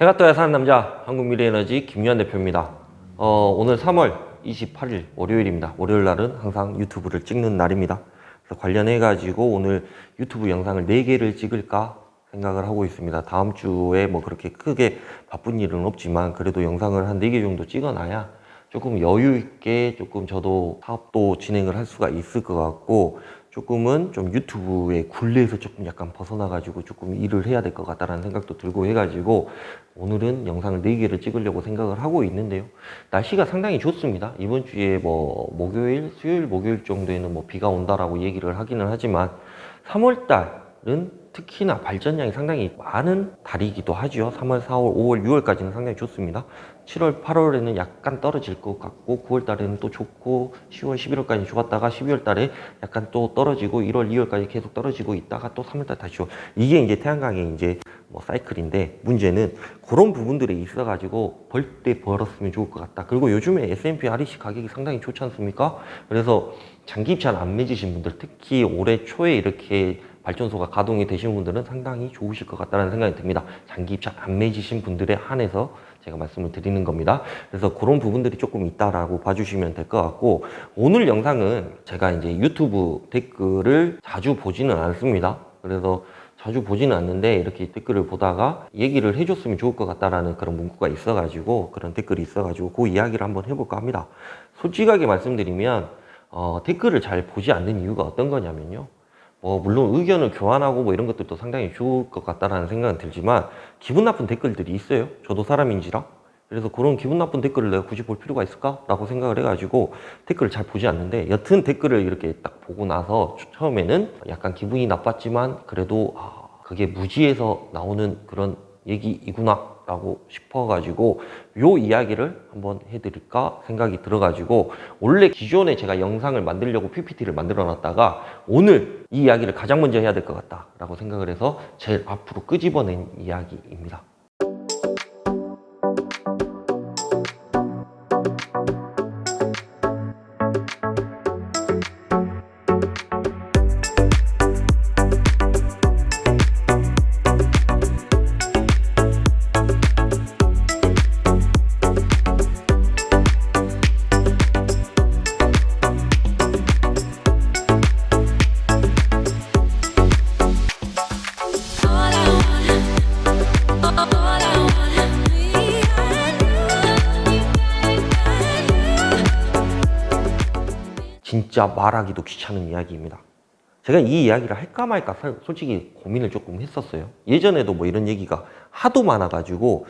해가 떠야 사는 남자 한국미래에너지 김유한 대표입니다. 오늘 3월 28일 월요일입니다. 월요일 날은 항상 유튜브를 찍는 날입니다. 그래서 관련해 가지고 오늘 유튜브 영상을 4개를 찍을까 생각을 하고 있습니다. 다음 주에 뭐 그렇게 크게 바쁜 일은 없지만 그래도 영상을 한 4개 정도 찍어놔야 조금 여유 있게 조금 저도 사업도 진행을 할 수가 있을 것 같고, 조금은 좀 유튜브의 굴레에서 조금 약간 벗어나가지고 조금 일을 해야 될 것 같다라는 생각도 들고 해가지고 오늘은 영상을 4개를 찍으려고 생각을 하고 있는데요. 날씨가 상당히 좋습니다. 이번 주에 뭐 목요일, 수요일, 목요일 정도에는 뭐 비가 온다라고 얘기를 하기는 하지만 3월 달은 특히나 발전량이 상당히 많은 달이기도 하죠. 3월, 4월, 5월, 6월까지는 상당히 좋습니다. 7월, 8월에는 약간 떨어질 것 같고 9월 달에는 또 좋고 10월, 11월까지 좋았다가 12월 달에 약간 또 떨어지고 1월, 2월까지 계속 떨어지고 있다가 또 3월 달 다시 좋아. 이게 이제 태양광의 이제 뭐 사이클인데, 문제는 그런 부분들이 있어가지고 벌 때 벌었으면 좋을 것 같다. 그리고 요즘에 S&P REC 가격이 상당히 좋지 않습니까? 그래서 장기 입찰 안 맺으신 분들, 특히 올해 초에 이렇게 발전소가 가동이 되신 분들은 상당히 좋으실 것 같다는 생각이 듭니다. 장기 입찰 안 맺으신 분들에 한해서 제가 말씀을 드리는 겁니다. 그래서 그런 부분들이 조금 있다라고 봐주시면 될 것 같고, 오늘 영상은 제가 이제 유튜브 댓글을 자주 보지는 않습니다. 그래서 자주 보지는 않는데 이렇게 댓글을 보다가 얘기를 해줬으면 좋을 것 같다라는 그런 문구가 있어가지고, 그런 댓글이 있어가지고 그 이야기를 한번 해볼까 합니다. 솔직하게 말씀드리면 댓글을 잘 보지 않는 이유가 어떤 거냐면요, 물론 의견을 교환하고 뭐 이런 것들도 상당히 좋을 것 같다라는 생각은 들지만 기분 나쁜 댓글들이 있어요. 저도 사람인지라. 그래서 그런 기분 나쁜 댓글을 내가 굳이 볼 필요가 있을까? 라고 생각을 해가지고 댓글을 잘 보지 않는데, 여튼 댓글을 이렇게 딱 보고 나서 처음에는 약간 기분이 나빴지만 그래도 그게 무지에서 나오는 그런 얘기이구나 라고 싶어가지고 요 이야기를 한번 해드릴까 생각이 들어가지고, 원래 기존에 제가 영상을 만들려고 PPT를 만들어 놨다가 오늘 이 이야기를 가장 먼저 해야 될 것 같다 라고 생각을 해서 제일 앞으로 끄집어낸 이야기입니다. 진짜 말하기도 귀찮은 이야기입니다. 제가 이 이야기를 할까 말까 솔직히 고민을 조금 했었어요. 예전에도 뭐 이런 얘기가 하도 많아가지고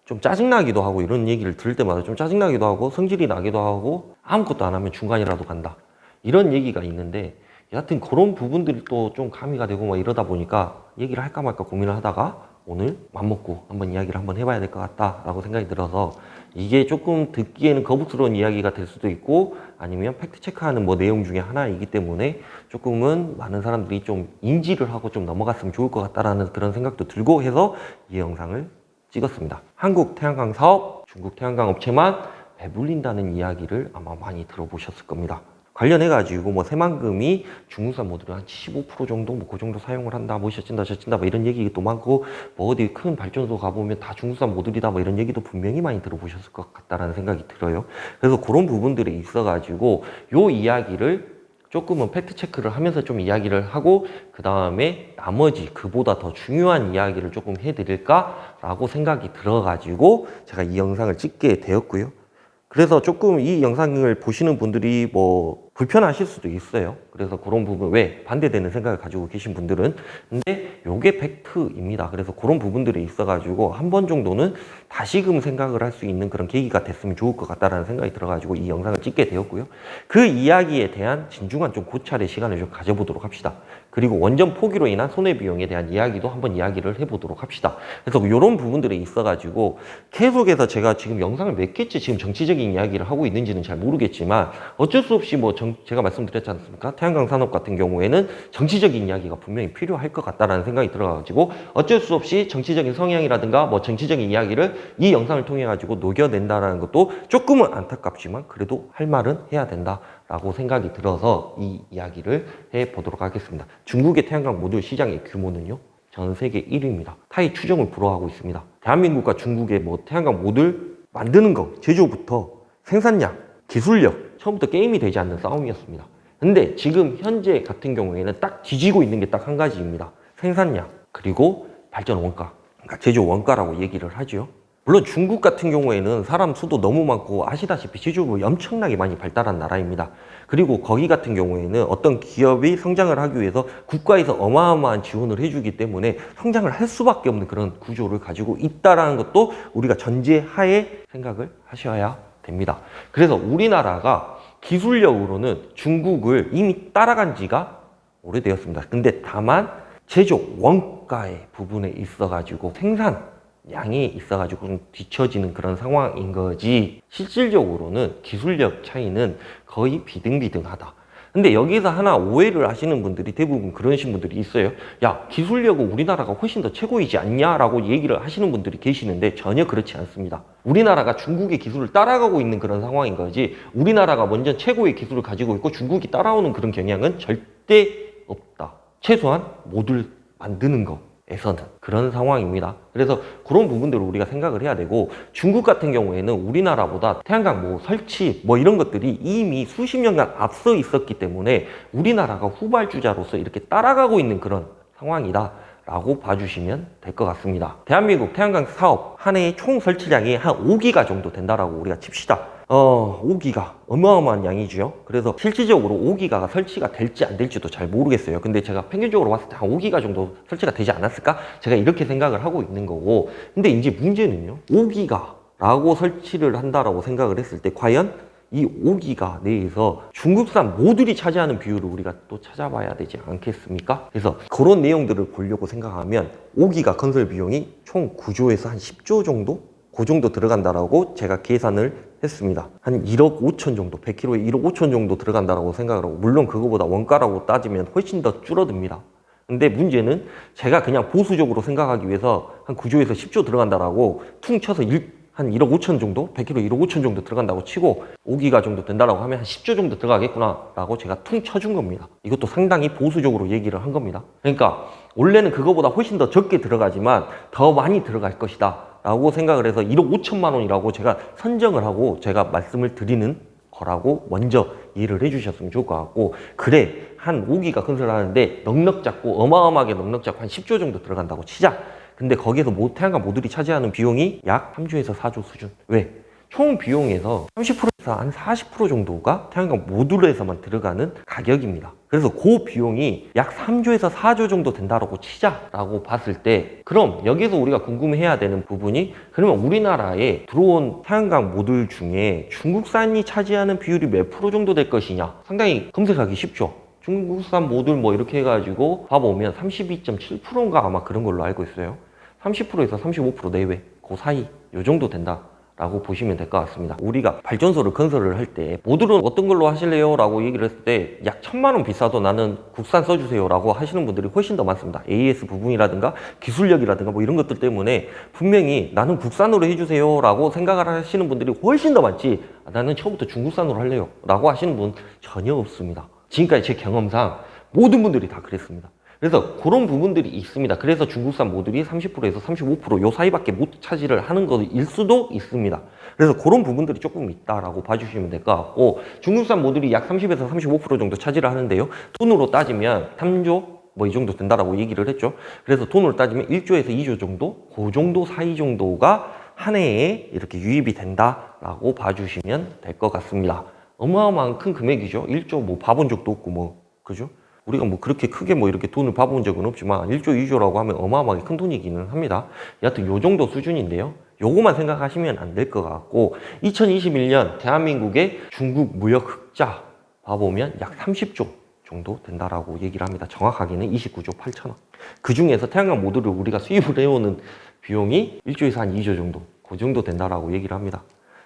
좀 짜증나기도 하고, 이런 얘기를 들을 때마다 좀 짜증나기도 하고 성질이 나기도 하고 아무것도 안 하면 중간이라도 간다, 이런 얘기가 있는데, 여하튼 그런 부분들이 또 좀 가미가 되고 막 이러다 보니까 얘기를 할까 말까 고민을 하다가 오늘 맘먹고 한번 이야기를 한번 해봐야 될 것 같다라고 생각이 들어서, 이게 조금 듣기에는 거북스러운 이야기가 될 수도 있고 아니면 팩트체크하는 뭐 내용 중에 하나이기 때문에 조금은 많은 사람들이 좀 인지를 하고 좀 넘어갔으면 좋을 것 같다라는 그런 생각도 들고 해서 이 영상을 찍었습니다. 한국 태양광 사업, 중국 태양광 업체만 배불린다는 이야기를 아마 많이 들어보셨을 겁니다. 관련해가지고 뭐 새만금이 중국산 모듈을 한 75% 정도 뭐 그 정도 사용을 한다, 뭐 젖힌다 뭐 이런 얘기도 많고, 뭐 어디 큰 발전소 가보면 다 중국산 모듈이다 뭐 이런 얘기도 분명히 많이 들어보셨을 것 같다라는 생각이 들어요. 그래서 그런 부분들이 있어가지고 요 이야기를 조금은 팩트 체크를 하면서 좀 이야기를 하고, 그 다음에 나머지 그보다 더 중요한 이야기를 조금 해드릴까 라고 생각이 들어가지고 제가 이 영상을 찍게 되었고요. 그래서 조금 이 영상을 보시는 분들이 뭐 불편하실 수도 있어요. 그래서 그런 부분, 왜 반대되는 생각을 가지고 계신 분들은, 근데 요게 팩트입니다. 그래서 그런 부분들이 있어가지고 한 번 정도는 다시금 생각을 할 수 있는 그런 계기가 됐으면 좋을 것 같다라는 생각이 들어가지고 이 영상을 찍게 되었고요. 그 이야기에 대한 진중한 좀 고찰의 시간을 좀 가져보도록 합시다. 그리고 원전 포기로 인한 손해비용에 대한 이야기도 한번 이야기를 해보도록 합시다. 그래서 이런 부분들이 있어가지고 계속해서 제가 지금 영상을 몇 개째 지금 정치적인 이야기를 하고 있는지는 잘 모르겠지만, 어쩔 수 없이 뭐 제가 말씀드렸지 않습니까? 태양광 산업 같은 경우에는 정치적인 이야기가 분명히 필요할 것 같다라는 생각이 들어가지고 어쩔 수 없이 정치적인 성향이라든가 뭐 정치적인 이야기를 이 영상을 통해 가지고 녹여낸다라는 것도 조금은 안타깝지만 그래도 할 말은 해야 된다라고 생각이 들어서 이 이야기를 해보도록 하겠습니다. 중국의 태양광 모듈 시장의 규모는요, 전 세계 1위입니다. 타이 추정을 불허하고 있습니다. 대한민국과 중국의 뭐 태양광 모듈 만드는 거, 제조부터 생산량, 기술력, 처음부터 게임이 되지 않는 싸움이었습니다. 근데 지금 현재 같은 경우에는 딱 뒤지고 있는 게 딱 한 가지입니다. 생산량, 그리고 발전 원가, 그러니까 제조 원가라고 얘기를 하죠. 물론 중국 같은 경우에는 사람 수도 너무 많고 아시다시피 제조업이 엄청나게 많이 발달한 나라입니다. 그리고 거기 같은 경우에는 어떤 기업이 성장을 하기 위해서 국가에서 어마어마한 지원을 해주기 때문에 성장을 할 수밖에 없는 그런 구조를 가지고 있다는 것도 우리가 전제하에 생각을 하셔야 됩니다. 그래서 우리나라가 기술력으로는 중국을 이미 따라간 지가 오래되었습니다. 근데 다만 제조 원가의 부분에 있어가지고 생산량이 있어가지고 좀 뒤처지는 그런 상황인 거지, 실질적으로는 기술력 차이는 거의 비등비등하다. 근데 여기서 하나 오해를 하시는 분들이 대부분 그러신 분들이 있어요. 야, 기술력은 우리나라가 훨씬 더 최고이지 않냐라고 얘기를 하시는 분들이 계시는데 전혀 그렇지 않습니다. 우리나라가 중국의 기술을 따라가고 있는 그런 상황인 거지, 우리나라가 먼저 최고의 기술을 가지고 있고 중국이 따라오는 그런 경향은 절대 없다. 최소한 모듈 만드는 거에서는 그런 상황입니다. 그래서 그런 부분들을 우리가 생각을 해야 되고, 중국 같은 경우에는 우리나라보다 태양광 뭐 설치 뭐 이런 것들이 이미 수십 년간 앞서 있었기 때문에 우리나라가 후발주자로서 이렇게 따라가고 있는 그런 상황이다 라고 봐주시면 될 것 같습니다. 대한민국 태양광 사업 한 해의 총 설치량이 한 5기가 정도 된다라고 우리가 칩시다. 5기가 어마어마한 양이죠. 그래서 실질적으로 5기가가 설치가 될지 안 될지도 잘 모르겠어요. 근데 제가 평균적으로 봤을 때 한 5기가 정도 설치가 되지 않았을까? 제가 이렇게 생각을 하고 있는 거고, 근데 이제 문제는요, 5기가라고 설치를 한다라고 생각을 했을 때 과연 이 5기가 내에서 중국산 모듈이 차지하는 비율을 우리가 또 찾아봐야 되지 않겠습니까? 그래서 그런 내용들을 보려고 생각하면 5기가 건설 비용이 총 9조에서 한 10조 정도? 그 정도 들어간다라고 제가 계산을 했습니다. 한 1억 5천 정도, 100kg에 1억 5천 정도 들어간다라고 생각을 하고, 물론 그거보다 원가라고 따지면 훨씬 더 줄어듭니다. 근데 문제는 제가 그냥 보수적으로 생각하기 위해서 한 9조에서 10조 들어간다라고 퉁 쳐서 한 1억 5천 정도? 100kg 1억 5천 정도 들어간다고 치고 5기가 정도 된다라고 하면 한 10조 정도 들어가겠구나 라고 제가 퉁 쳐준 겁니다. 이것도 상당히 보수적으로 얘기를 한 겁니다. 그러니까 원래는 그거보다 훨씬 더 적게 들어가지만 더 많이 들어갈 것이다 라고 생각을 해서 1억 5천만 원이라고 제가 선정을 하고 제가 말씀을 드리는 거라고 먼저 이해를 해주셨으면 좋을 것 같고, 그래 한 5기가 건설하는데 넉넉 잡고 어마어마하게 넉넉 잡고 한 10조 정도 들어간다고 치자. 근데 거기에서 태양광 모듈이 차지하는 비용이 약 3조에서 4조 수준. 왜? 총 비용에서 30%에서 한 40% 정도가 태양광 모듈에서만 들어가는 가격입니다. 그래서 그 비용이 약 3조에서 4조 정도 된다고 치자라고 봤을 때, 그럼 여기서 우리가 궁금해야 되는 부분이, 그러면 우리나라에 들어온 태양광 모듈 중에 중국산이 차지하는 비율이 몇 프로 정도 될 것이냐? 상당히 검색하기 쉽죠. 중국산 모듈 뭐 이렇게 해가지고 봐보면 32.7%인가 아마 그런 걸로 알고 있어요. 30%에서 35% 내외, 그 사이 요 정도 된다라고 보시면 될 것 같습니다. 우리가 발전소를 건설을 할 때 모듈은 어떤 걸로 하실래요? 라고 얘기를 했을 때 약 1,000만 원 비싸도 나는 국산 써주세요 라고 하시는 분들이 훨씬 더 많습니다. AS 부분이라든가 기술력이라든가 뭐 이런 것들 때문에 분명히 나는 국산으로 해주세요 라고 생각을 하시는 분들이 훨씬 더 많지, 나는 처음부터 중국산으로 할래요 라고 하시는 분 전혀 없습니다. 지금까지 제 경험상 모든 분들이 다 그랬습니다. 그래서 그런 부분들이 있습니다. 그래서 중국산 모듈이 30%에서 35% 요 사이밖에 못 차지를 하는 것일 수도 있습니다. 그래서 그런 부분들이 조금 있다라고 봐주시면 될 것 같고, 중국산 모듈이 약 30에서 35% 정도 차지를 하는데요. 돈으로 따지면 3조 뭐 이 정도 된다라고 얘기를 했죠. 그래서 돈으로 따지면 1조에서 2조 정도, 그 정도 사이 정도가 한 해에 이렇게 유입이 된다라고 봐주시면 될 것 같습니다. 어마어마한 큰 금액이죠. 1조 뭐 봐본 적도 없고 뭐, 그죠? 우리가 뭐 그렇게 크게 뭐 이렇게 돈을 봐본 적은 없지만 1조, 2조라고 하면 어마어마하게 큰 돈이기는 합니다. 여하튼 요 정도 수준인데요. 요거만 생각하시면 안 될 것 같고, 2021년 대한민국의 중국 무역 흑자 봐보면 약 30조 정도 된다라고 얘기를 합니다. 정확하게는 29조 8천억. 그 중에서 태양광 모듈을 우리가 수입을 해오는 비용이 1조에서 한 2조 정도, 그 정도 된다라고 얘기를 합니다.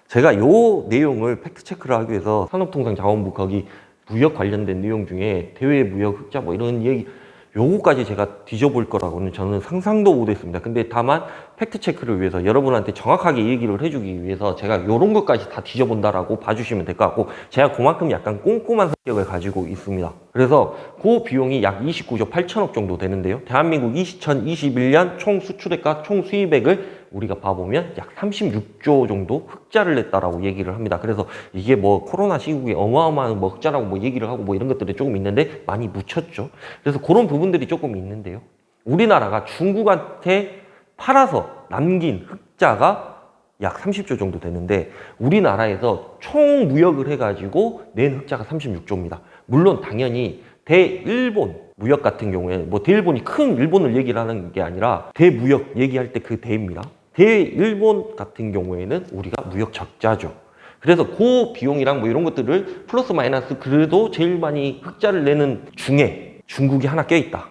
제가 요 내용을 팩트 체크를 하기 위해서 산업통상자원부 거기 무역 관련된 내용 중에 대외 무역 흑자 뭐 이런 얘기, 요거까지 제가 뒤져볼 거라고는 저는 상상도 못했습니다. 근데 다만 팩트 체크를 위해서 여러분한테 정확하게 얘기를 해주기 위해서 제가 요런 것까지 다 뒤져본다라고 봐주시면 될 것 같고, 제가 그만큼 약간 꼼꼼한 성격을 가지고 있습니다. 그래서 그 비용이 약 29조 8천억 정도 되는데요. 대한민국 2021년 총 수출액과 총 수입액을 우리가 봐보면 약 36조 정도 흑자를 냈다라고 얘기를 합니다. 그래서 이게 뭐 코로나 시국에 어마어마한 뭐 흑자라고 뭐 얘기를 하고 뭐 이런 것들이 조금 있는데 많이 묻혔죠. 그래서 그런 부분들이 조금 있는데요. 우리나라가 중국한테 팔아서 남긴 흑자가 약 30조 정도 되는데 우리나라에서 총 무역을 해가지고 낸 흑자가 36조입니다. 물론 당연히 대일본 무역 같은 경우에 뭐 대일본이 큰 일본을 얘기를 하는 게 아니라 대무역 얘기할 때 그 대입니다. 대일본 같은 경우에는 우리가 무역 적자죠. 그래서 그 비용이랑 뭐 이런 것들을 플러스 마이너스 그래도 제일 많이 흑자를 내는 중에 중국이 하나 껴있다.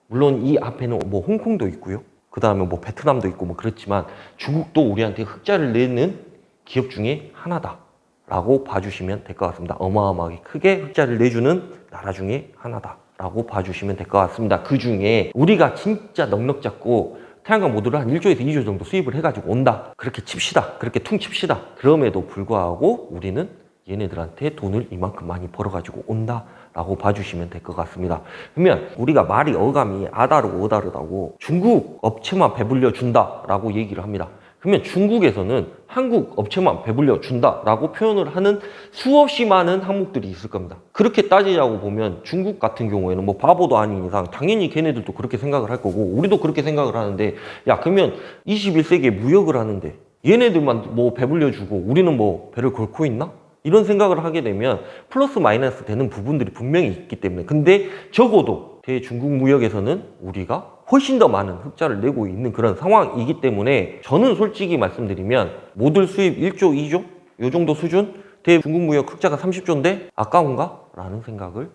물론 이 앞에는 뭐 홍콩도 있고요. 그 다음에 뭐 베트남도 있고 뭐 그렇지만 중국도 우리한테 흑자를 내는 기업 중에 하나다라고 봐주시면 될 것 같습니다. 어마어마하게 크게 흑자를 내주는 나라 중에 하나다라고 봐주시면 될 것 같습니다. 그 중에 우리가 진짜 넉넉 잡고 태양광 모듈을 한 1조에서 2조 정도 수입을 해가지고 온다. 그렇게 칩시다. 그렇게 퉁칩시다. 그럼에도 불구하고 우리는 얘네들한테 돈을 이만큼 많이 벌어가지고 온다. 라고 봐주시면 될 것 같습니다. 그러면 우리가 말이 어감이 아다르고 어다르다고 중국 업체만 배불려 준다라고 얘기를 합니다. 그러면 중국에서는 한국 업체만 배불려 준다라고 표현을 하는 수없이 많은 항목들이 있을 겁니다. 그렇게 따지자고 보면 중국 같은 경우에는 뭐 바보도 아닌 이상 당연히 걔네들도 그렇게 생각을 할 거고 우리도 그렇게 생각을 하는데 야 그러면 21세기에 무역을 하는데 얘네들만 뭐 배불려 주고 우리는 뭐 배를 걸고 있나? 이런 생각을 하게 되면 플러스 마이너스 되는 부분들이 분명히 있기 때문에 근데 적어도 대중국 무역에서는 우리가 훨씬 더 많은 흑자를 내고 있는 그런 상황이기 때문에 저는 솔직히 말씀드리면 모듈 수입 1조, 2조 요 정도 수준 대중국 무역 흑자가 30조인데 아까운가? 라는 생각을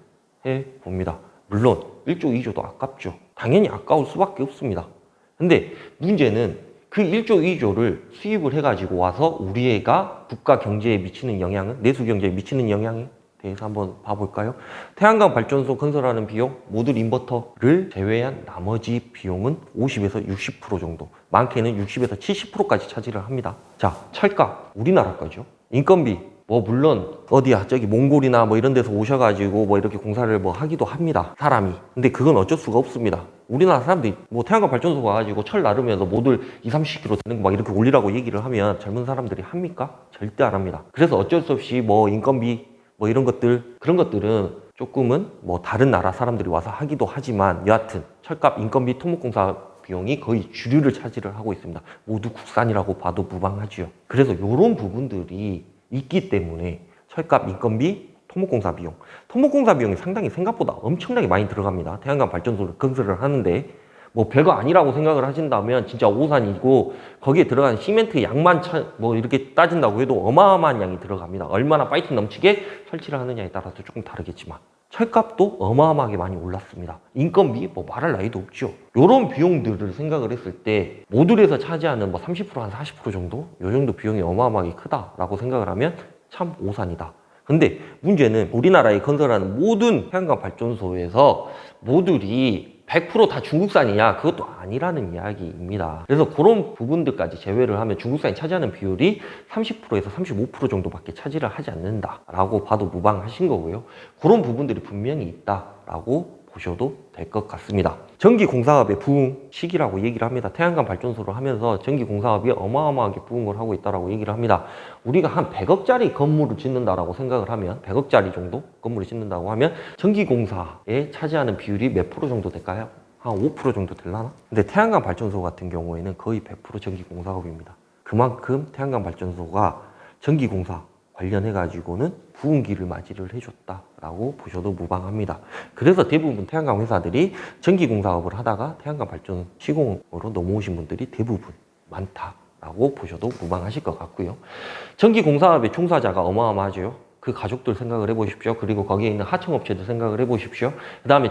해봅니다. 물론 1조, 2조도 아깝죠. 당연히 아까울 수밖에 없습니다. 근데 문제는 그 1조, 2조를 수입을 해가지고 와서 우리 애가 국가 경제에 미치는 영향은, 내수 경제에 미치는 영향에 대해서 한번 봐볼까요? 태양광 발전소 건설하는 비용, 모듈 인버터를 제외한 나머지 비용은 50에서 60% 정도, 많게는 60에서 70%까지 차지를 합니다. 자, 철가, 우리나라 거죠. 인건비, 뭐 물론 어디야 저기 몽골이나 뭐 이런 데서 오셔가지고 뭐 이렇게 공사를 뭐 하기도 합니다. 사람이. 근데 그건 어쩔 수가 없습니다. 우리나라 사람들이 뭐 태양광 발전소 와가지고 철 나르면서 모듈 2-30kg 되는 거 막 이렇게 올리라고 얘기를 하면 젊은 사람들이 합니까? 절대 안 합니다. 그래서 어쩔 수 없이 뭐 인건비 뭐 이런 것들 그런 것들은 조금은 뭐 다른 나라 사람들이 와서 하기도 하지만 여하튼 철값, 인건비, 토목공사 비용이 거의 주류를 차지를 하고 있습니다. 모두 국산이라고 봐도 무방하지요. 그래서 이런 부분들이 있기 때문에 철값, 인건비, 토목공사 비용. 토목공사 비용이 상당히 생각보다 엄청나게 많이 들어갑니다. 태양광 발전소를 건설을 하는데 뭐 별거 아니라고 생각을 하신다면 진짜 오산이고 거기에 들어가는 시멘트 양만 뭐 이렇게 따진다고 해도 어마어마한 양이 들어갑니다. 얼마나 파이팅 넘치게 설치를 하느냐에 따라서 조금 다르겠지만 철값도 어마어마하게 많이 올랐습니다. 인건비 뭐 말할 나위도 없죠. 이런 비용들을 생각을 했을 때 모듈에서 차지하는 뭐 30% 한 40% 정도? 이 정도 비용이 어마어마하게 크다라고 생각을 하면 참 오산이다. 근데 문제는 우리나라에 건설하는 모든 태양광 발전소에서 모듈이 100% 다 중국산이냐? 그것도 아니라는 이야기입니다. 그래서 그런 부분들까지 제외를 하면 중국산이 차지하는 비율이 30%에서 35% 정도밖에 차지를 하지 않는다라고 봐도 무방하신 거고요. 그런 부분들이 분명히 있다라고 보셔도 될 것 같습니다. 전기공사업의 부흥 시기라고 얘기를 합니다. 태양광 발전소를 하면서 전기공사업이 어마어마하게 부흥을 하고 있다고 얘기를 합니다. 우리가 한 100억짜리 건물을 짓는다라고 생각을 하면 100억짜리 정도 건물을 짓는다고 하면 전기공사에 차지하는 비율이 몇 프로 정도 될까요? 한 5% 정도 될라나? 근데 태양광 발전소 같은 경우에는 거의 100% 전기공사업입니다. 그만큼 태양광 발전소가 전기공사 관련해가지고는 부흥기를 맞이를 해줬다라고 보셔도 무방합니다. 그래서 대부분 태양광 회사들이 전기공사업을 하다가 태양광 발전 시공으로 넘어오신 분들이 대부분 많다라고 보셔도 무방하실 것 같고요. 전기공사업의 종사자가 어마어마하죠. 그 가족들 생각을 해보십시오. 그리고 거기에 있는 하청업체들 생각을 해보십시오. 그 다음에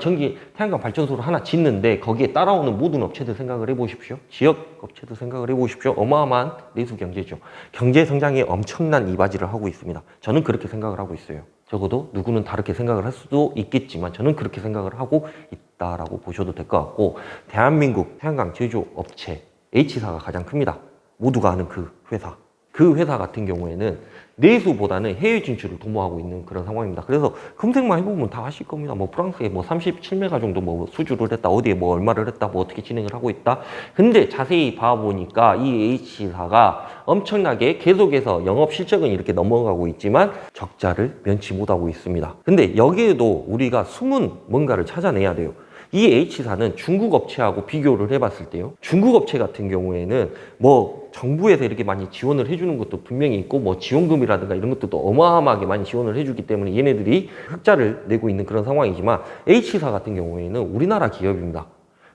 태양광 발전소를 하나 짓는데 거기에 따라오는 모든 업체들 생각을 해보십시오. 지역 업체들 생각을 해보십시오. 어마어마한 내수 경제죠. 경제 성장에 엄청난 이바지를 하고 있습니다. 저는 그렇게 생각을 하고 있어요. 적어도 누구는 다르게 생각을 할 수도 있겠지만 저는 그렇게 생각을 하고 있다라고 보셔도 될 것 같고, 대한민국 태양광 제조업체 H사가 가장 큽니다. 모두가 아는 그 회사. 그 회사 같은 경우에는 내수보다는 해외 진출을 도모하고 있는 그런 상황입니다. 그래서 검색만 해보면 다 아실 겁니다. 뭐 프랑스에 뭐 37메가 정도 뭐 수주를 했다, 어디에 뭐 얼마를 했다, 뭐 어떻게 진행을 하고 있다. 근데 자세히 봐보니까 이 H사가 엄청나게 계속해서 영업 실적은 이렇게 넘어가고 있지만 적자를 면치 못하고 있습니다. 근데 여기에도 우리가 숨은 뭔가를 찾아내야 돼요. 이 H사는 중국 업체하고 비교를 해봤을 때요. 중국 업체 같은 경우에는 뭐 정부에서 이렇게 많이 지원을 해주는 것도 분명히 있고 뭐 지원금이라든가 이런 것도 어마어마하게 많이 지원을 해주기 때문에 얘네들이 흑자를 내고 있는 그런 상황이지만 H사 같은 경우에는 우리나라 기업입니다.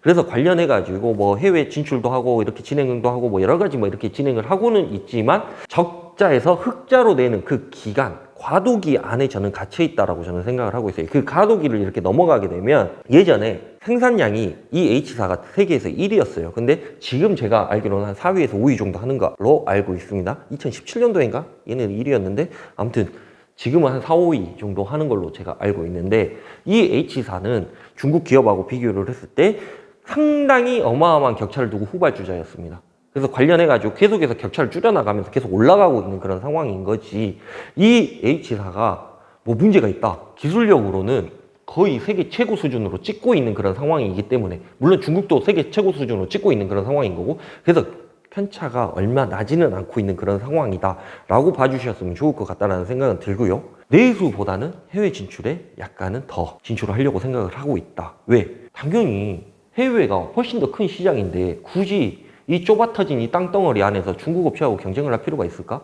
그래서 관련해가지고 뭐 해외 진출도 하고 이렇게 진행도 하고 뭐 여러 가지 뭐 이렇게 진행을 하고는 있지만 적자에서 흑자로 내는 그 기간, 과도기 안에 저는 갇혀 있다라고 저는 생각을 하고 있어요. 그 과도기를 이렇게 넘어가게 되면 예전에 생산량이 이 H사가 세계에서 1위였어요. 근데 지금 제가 알기로는 한 4위에서 5위 정도 하는 걸로 알고 있습니다. 2017년도인가? 얘네는 1위였는데 아무튼 지금은 한 4, 5위 정도 하는 걸로 제가 알고 있는데 이 H사는 중국 기업하고 비교를 했을 때 상당히 어마어마한 격차를 두고 후발주자였습니다. 그래서 관련해가지고 계속해서 격차를 줄여나가면서 계속 올라가고 있는 그런 상황인 거지. 이 H사가 뭐 문제가 있다. 기술력으로는 거의 세계 최고 수준으로 찍고 있는 그런 상황이기 때문에 물론 중국도 세계 최고 수준으로 찍고 있는 그런 상황인 거고 그래서 편차가 얼마 나지는 않고 있는 그런 상황이다 라고 봐주셨으면 좋을 것 같다는 생각은 들고요. 내수보다는 해외 진출에 약간은 더 진출을 하려고 생각을 하고 있다. 왜? 당연히 해외가 훨씬 더 큰 시장인데 굳이 이 좁아터진 이 땅덩어리 안에서 중국 업체하고 경쟁을 할 필요가 있을까?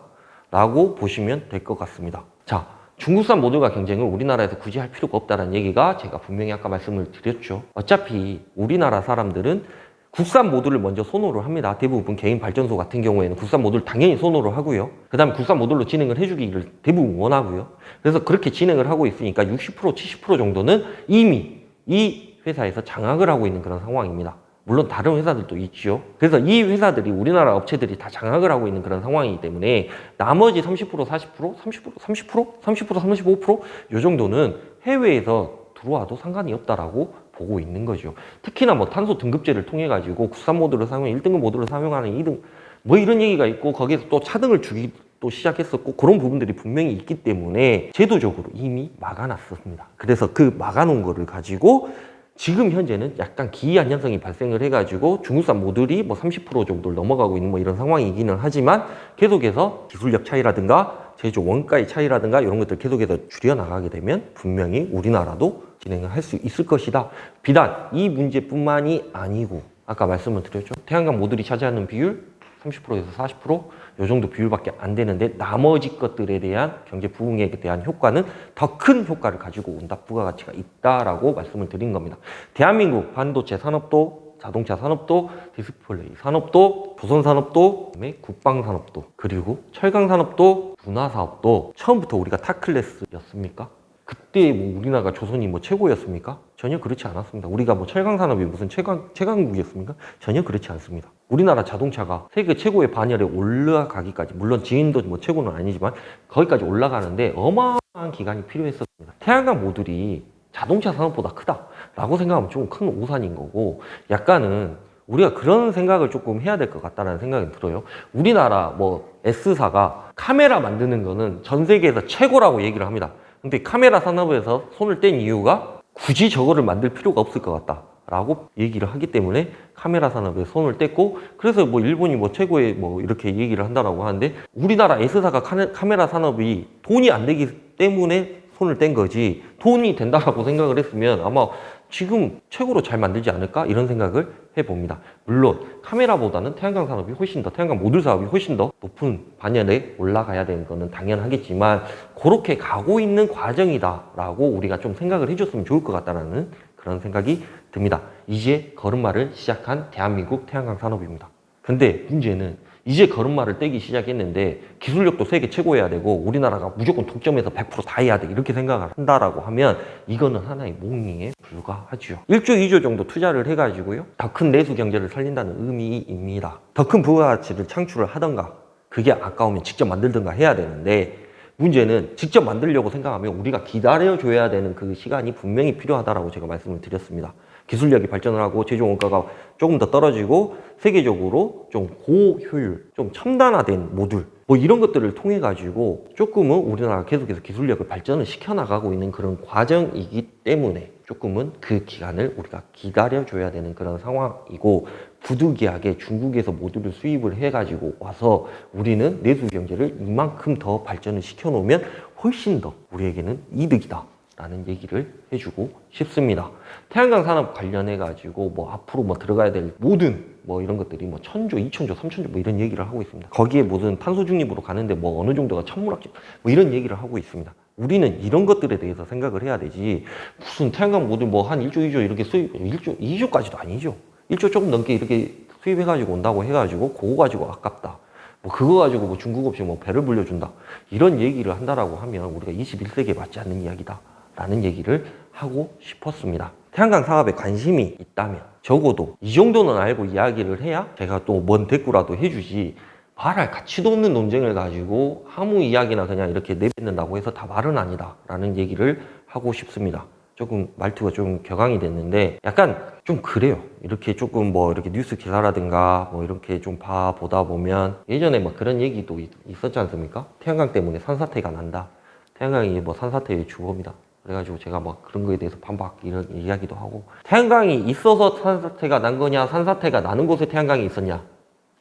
라고 보시면 될 것 같습니다. 자, 중국산 모듈과 경쟁을 우리나라에서 굳이 할 필요가 없다는 얘기가 제가 분명히 아까 말씀을 드렸죠. 어차피 우리나라 사람들은 국산 모듈을 먼저 선호를 합니다. 대부분 개인 발전소 같은 경우에는 국산 모듈 당연히 선호를 하고요. 그 다음에 국산 모듈로 진행을 해주기를 대부분 원하고요. 그래서 그렇게 진행을 하고 있으니까 60%, 70% 정도는 이미 이 회사에서 장악을 하고 있는 그런 상황입니다. 물론 다른 회사들도 있죠. 그래서 이 회사들이 우리나라 업체들이 다 장악을 하고 있는 그런 상황이기 때문에 나머지 30%, 40%, 30%, 35%, 이 정도는 해외에서 들어와도 상관이 없다라고 보고 있는 거죠. 특히나 뭐 탄소 등급제를 통해 가지고 국산 모듈을 사용해 1등급 모듈을 사용하는 2등 뭐 이런 얘기가 있고 거기에서 또 차등을 주기 또 시작했었고 그런 부분들이 분명히 있기 때문에 제도적으로 이미 막아놨습니다. 그래서 그 막아놓은 거를 가지고 지금 현재는 약간 기이한 현상이 발생을 해가지고 중국산 모듈이 뭐 30% 정도를 넘어가고 있는 뭐 이런 상황이기는 하지만 계속해서 기술력 차이라든가 제조 원가의 차이라든가 이런 것들 계속해서 줄여나가게 되면 분명히 우리나라도 진행을 할 수 있을 것이다. 비단 이 문제뿐만이 아니고 아까 말씀을 드렸죠. 태양광 모듈이 차지하는 비율 30%에서 40%이 정도 비율밖에 안 되는데 나머지 것들에 대한 경제 부흥에 대한 효과는 더 큰 효과를 가지고 온다. 부가가치가 있다라고 말씀을 드린 겁니다. 대한민국 반도체 산업도 자동차 산업도 디스플레이 산업도 조선 산업도 그다음에 국방 산업도 그리고 철강 산업도 문화 사업도 처음부터 우리가 탑클래스였습니까? 그때 뭐 우리나라가 조선이 뭐 최고였습니까? 전혀 그렇지 않았습니다. 우리가 뭐 철강 산업이 무슨 최강국이었습니까? 전혀 그렇지 않습니다. 우리나라 자동차가 세계 최고의 반열에 올라가기까지 물론 지인도 뭐 최고는 아니지만 거기까지 올라가는데 어마어마한 기간이 필요했었습니다. 태양광 모듈이 자동차 산업보다 크다라고 생각하면 좀 큰 오산인 거고 약간은 우리가 그런 생각을 조금 해야 될 것 같다는 생각이 들어요. 우리나라 뭐 S사가 카메라 만드는 거는 전 세계에서 최고라고 얘기를 합니다. 근데 카메라 산업에서 손을 뗀 이유가 굳이 저거를 만들 필요가 없을 것 같다 라고 얘기를 하기 때문에 카메라 산업에 손을 뗐고 그래서 뭐 일본이 뭐 최고의 뭐 이렇게 얘기를 한다라고 하는데 우리나라 S사가 카메라 산업이 돈이 안 되기 때문에 손을 뗀 거지 돈이 된다라고 생각을 했으면 아마 지금 최고로 잘 만들지 않을까 이런 생각을 해봅니다. 물론 카메라보다는 태양광 산업이 훨씬 더 태양광 모듈 사업이 훨씬 더 높은 반열에 올라가야 되는 거는 당연하겠지만 그렇게 가고 있는 과정이다라고 우리가 좀 생각을 해줬으면 좋을 것 같다는 그런 생각이 듭니다. 이제 걸음마를 시작한 대한민국 태양광 산업입니다. 근데 문제는 이제 걸음마를 떼기 시작했는데 기술력도 세계 최고여야 되고 우리나라가 무조건 독점해서 100%다 해야 돼 이렇게 생각을 한다라고 하면 이거는 하나의 몽리에 불과하죠. 1조, 2조 정도 투자를 해가지고요 더 큰 내수 경제를 살린다는 의미입니다. 더 큰 부가가치를 창출을 하던가 그게 아까우면 직접 만들던가 해야 되는데 문제는 직접 만들려고 생각하면 우리가 기다려줘야 되는 그 시간이 분명히 필요하다라고 제가 말씀을 드렸습니다. 기술력이 발전을 하고 제조 원가가 조금 더 떨어지고 세계적으로 좀 고효율, 좀 첨단화된 모듈 뭐 이런 것들을 통해 가지고 조금은 우리나라가 계속해서 기술력을 발전을 시켜 나가고 있는 그런 과정이기 때문에 조금은 그 기간을 우리가 기다려줘야 되는 그런 상황이고, 부득이하게 중국에서 모듈을 수입을 해가지고 와서 우리는 내수 경제를 이만큼 더 발전을 시켜 놓으면 훨씬 더 우리에게는 이득이다 라는 얘기를 해주고 싶습니다. 태양광 산업 관련해 가지고 뭐 앞으로 뭐 들어가야 될 모든 뭐 이런 것들이 뭐 1000조, 2000조, 3000조 뭐 이런 얘기를 하고 있습니다. 거기에 무슨 탄소 중립으로 가는데 뭐 어느 정도가 천문학적 뭐 이런 얘기를 하고 있습니다. 우리는 이런 것들에 대해서 생각을 해야 되지, 무슨 태양광 모듈 뭐 한 1조, 2조 이렇게 수입, 1조, 2조까지도 아니죠. 1조 조금 넘게 이렇게 수입해가지고 온다고 해가지고 그거 가지고 아깝다, 뭐 그거 가지고 뭐 중국 없이 뭐 배를 불려준다, 이런 얘기를 한다라고 하면 우리가 21세기에 맞지 않는 이야기다 라는 얘기를 하고 싶었습니다. 태양광 사업에 관심이 있다면 적어도 이 정도는 알고 이야기를 해야 제가 또 뭔 대꾸라도 해주지, 말할 가치도 없는 논쟁을 가지고 아무 이야기나 그냥 이렇게 내뱉는다고 해서 다 말은 아니다 라는 얘기를 하고 싶습니다. 조금 말투가 좀 격앙이 됐는데 약간 좀 그래요. 이렇게 조금 뭐 이렇게 뉴스 기사라든가 뭐 이렇게 좀 보다 보면 예전에 뭐 그런 얘기도 있었지 않습니까? 태양광 때문에 산사태가 난다. 태양광이 뭐 산사태의 주범이다. 그래가지고 제가 막 그런 거에 대해서 반박 이런 이야기도 하고, 태양광이 있어서 산사태가 난 거냐, 산사태가 나는 곳에 태양광이 있었냐,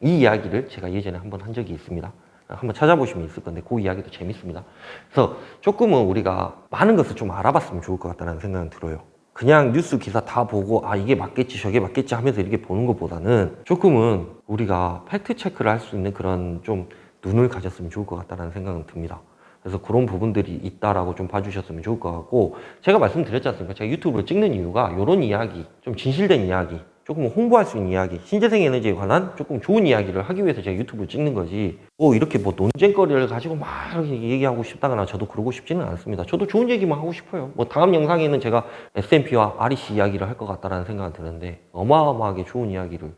이 이야기를 제가 예전에 한번 한 적이 있습니다. 한번 찾아보시면 있을 건데 그 이야기도 재밌습니다. 그래서 조금은 우리가 많은 것을 좀 알아봤으면 좋을 것 같다는 생각은 들어요. 그냥 뉴스 기사 다 보고 아 이게 맞겠지 저게 맞겠지 하면서 이렇게 보는 것보다는 조금은 우리가 팩트 체크를 할 수 있는 그런 좀 눈을 가졌으면 좋을 것 같다는 생각은 듭니다. 그래서 그런 부분들이 있다라고 좀 봐주셨으면 좋을 것 같고, 제가 말씀드렸지 않습니까? 제가 유튜브를 찍는 이유가 이런 이야기, 좀 진실된 이야기, 조금 홍보할 수 있는 이야기, 신재생 에너지에 관한 조금 좋은 이야기를 하기 위해서 제가 유튜브를 찍는 거지, 뭐 이렇게 뭐 논쟁거리를 가지고 막 이렇게 얘기하고 싶다거나 저도 그러고 싶지는 않습니다. 저도 좋은 얘기만 하고 싶어요. 뭐 다음 영상에는 제가 S&P와 REC 이야기를 할 것 같다라는 생각이 드는데, 어마어마하게 좋은 이야기를,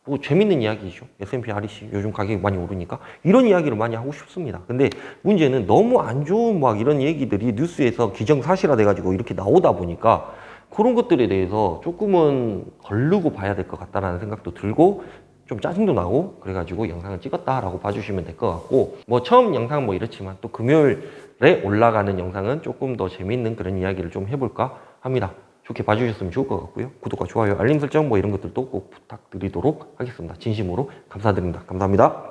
뭐 재밌는 이야기죠. S&P, REC 요즘 가격이 많이 오르니까 이런 이야기를 많이 하고 싶습니다. 근데 문제는 너무 안 좋은 막 이런 얘기들이 뉴스에서 기정사실화 돼가지고 이렇게 나오다 보니까 그런 것들에 대해서 조금은 걸르고 봐야 될 것 같다라는 생각도 들고 좀 짜증도 나고 그래가지고 영상을 찍었다라고 봐주시면 될 것 같고, 뭐 처음 영상은 뭐 이렇지만 또 금요일에 올라가는 영상은 조금 더 재밌는 그런 이야기를 좀 해볼까 합니다. 좋게 봐주셨으면 좋을 것 같고요. 구독과 좋아요, 알림 설정 뭐 이런 것들도 꼭 부탁드리도록 하겠습니다. 진심으로 감사드립니다. 감사합니다.